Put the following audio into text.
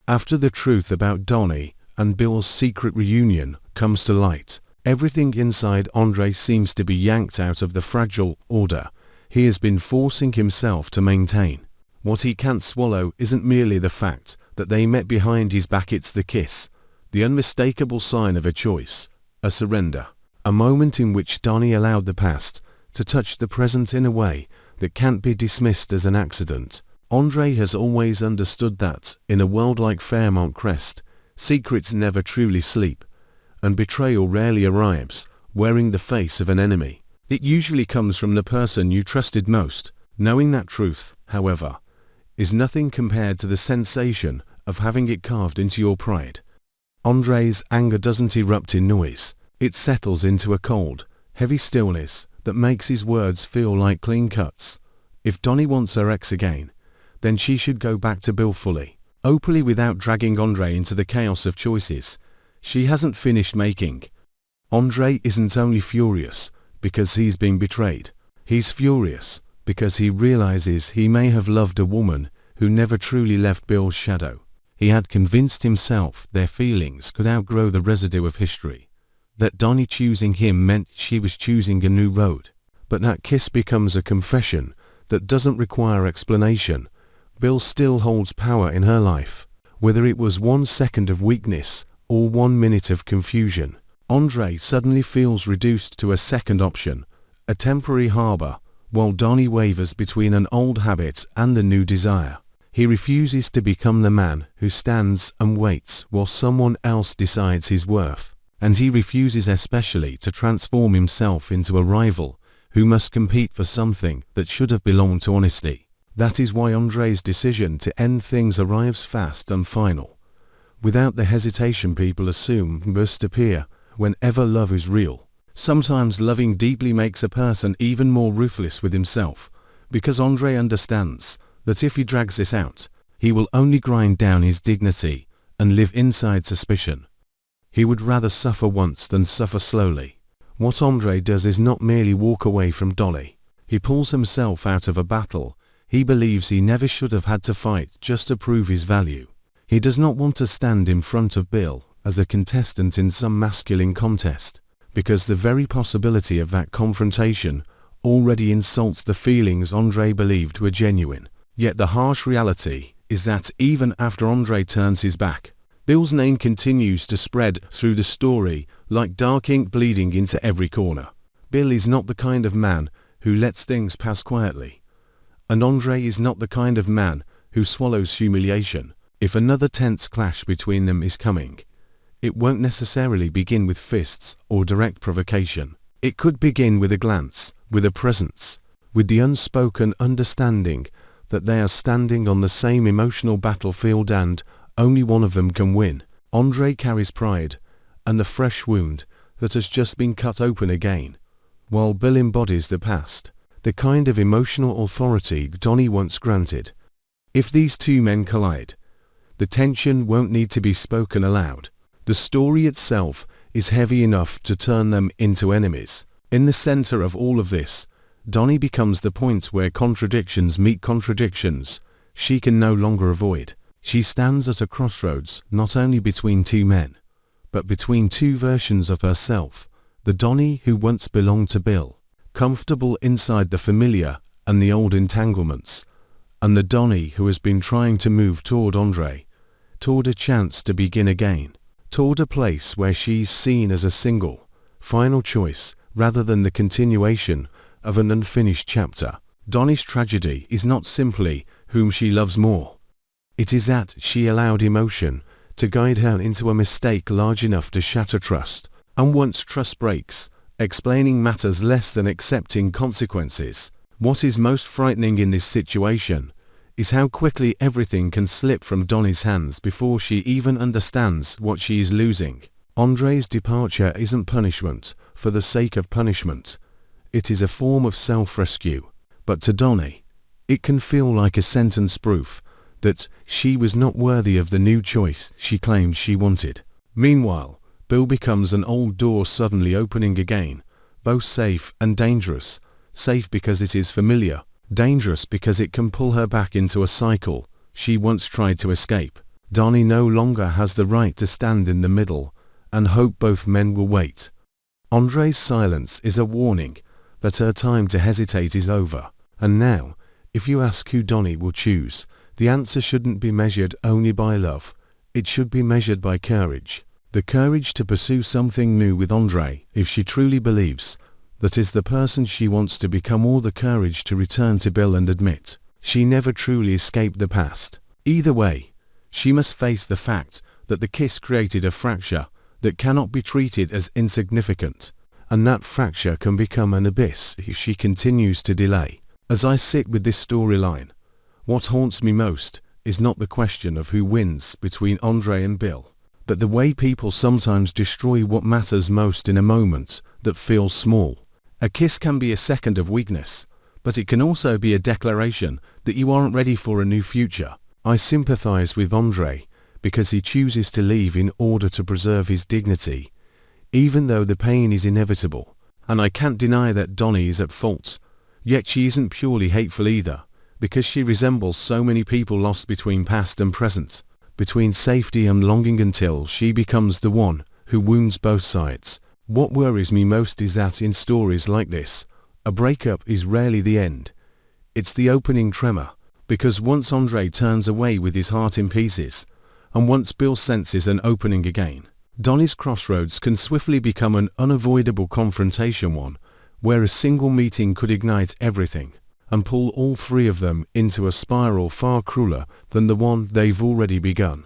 After the truth about Dani and Bill's secret reunion comes to light, everything inside Andre seems to be yanked out of the fragile order he has been forcing himself to maintain. What he can't swallow isn't merely the fact that they met behind his back, it's the kiss, the unmistakable sign of a choice, a surrender, a moment in which Dani allowed the past to touch the present in a way that can't be dismissed as an accident. Andre has always understood that, in a world like Fairmont Crest, secrets never truly sleep, and betrayal rarely arrives wearing the face of an enemy. It usually comes from the person you trusted most. Knowing that truth, however, is nothing compared to the sensation of having it carved into your pride. Andre's anger doesn't erupt in noise. It settles into a cold, heavy stillness that makes his words feel like clean cuts. If Dani wants her ex again, then she should go back to Bill fully, openly, without dragging Andre into the chaos of choices she hasn't finished making. Andre isn't only furious because he's been betrayed. He's furious because he realizes he may have loved a woman who never truly left Bill's shadow. He had convinced himself their feelings could outgrow the residue of history, that Dani choosing him meant she was choosing a new road. But that kiss becomes a confession that doesn't require explanation. Bill still holds power in her life, whether it was 1 second of weakness or 1 minute of confusion. Andre suddenly feels reduced to a second option, a temporary harbor, while Dani wavers between an old habit and a new desire. He refuses to become the man who stands and waits while someone else decides his worth, and he refuses especially to transform himself into a rival who must compete for something that should have belonged to honesty. That is why Andre's decision to end things arrives fast and final, without the hesitation people assume must appear whenever love is real. Sometimes loving deeply makes a person even more ruthless with himself, because Andre understands that if he drags this out, he will only grind down his dignity and live inside suspicion. He would rather suffer once than suffer slowly. What Andre does is not merely walk away from Dani. He pulls himself out of a battle he believes he never should have had to fight just to prove his value. He does not want to stand in front of Bill as a contestant in some masculine contest, because the very possibility of that confrontation already insults the feelings Andre believed were genuine. Yet the harsh reality is that even after Andre turns his back, Bill's name continues to spread through the story like dark ink bleeding into every corner. Bill is not the kind of man who lets things pass quietly, and Andre is not the kind of man who swallows humiliation. If another tense clash between them is coming, it won't necessarily begin with fists or direct provocation. It could begin with a glance, with a presence, with the unspoken understanding that they are standing on the same emotional battlefield and only one of them can win. Andre carries pride and the fresh wound that has just been cut open again, while Bill embodies the past, the kind of emotional authority Dani once granted. If these two men collide, the tension won't need to be spoken aloud. The story itself is heavy enough to turn them into enemies. In the center of all of this, Dani becomes the point where contradictions meet contradictions she can no longer avoid. She stands at a crossroads not only between two men, but between two versions of herself, the Dani who once belonged to Bill, comfortable inside the familiar and the old entanglements, and the Dani who has been trying to move toward Andre, toward a chance to begin again, toward a place where she's seen as a single, final choice rather than the continuation of an unfinished chapter. Dani's tragedy is not simply whom she loves more. It is that she allowed emotion to guide her into a mistake large enough to shatter trust, and once trust breaks, explaining matters less than accepting consequences. What is most frightening in this situation is how quickly everything can slip from Dani's hands before she even understands what she is losing. Andre's departure isn't punishment for the sake of punishment. It is a form of self-rescue. But to Dani, it can feel like a sentence proof that she was not worthy of the new choice she claimed she wanted. Meanwhile, Bill becomes an old door suddenly opening again, both safe and dangerous. Safe because it is familiar, dangerous because it can pull her back into a cycle she once tried to escape. Dani no longer has the right to stand in the middle and hope both men will wait. Andre's silence is a warning that her time to hesitate is over. And now, if you ask who Dani will choose, the answer shouldn't be measured only by love. It should be measured by courage. The courage to pursue something new with Andre, if she truly believes that is the person she wants to become, or the courage to return to Bill and admit she never truly escaped the past. Either way, she must face the fact that the kiss created a fracture that cannot be treated as insignificant, and that fracture can become an abyss if she continues to delay. As I sit with this storyline, what haunts me most is not the question of who wins between Andre and Bill, but the way people sometimes destroy what matters most in a moment that feels small. A kiss can be a second of weakness, but it can also be a declaration that you aren't ready for a new future. I sympathize with Andre because he chooses to leave in order to preserve his dignity, even though the pain is inevitable. And I can't deny that Dani is at fault, yet she isn't purely hateful either, because she resembles so many people lost between past and present, between safety and longing, until she becomes the one who wounds both sides. What worries me most is that in stories like this, a breakup is rarely the end. It's the opening tremor, because once Andre turns away with his heart in pieces, and once Bill senses an opening again, Dani's crossroads can swiftly become an unavoidable confrontation, one where a single meeting could ignite everything and pull all three of them into a spiral far crueler than the one they've already begun.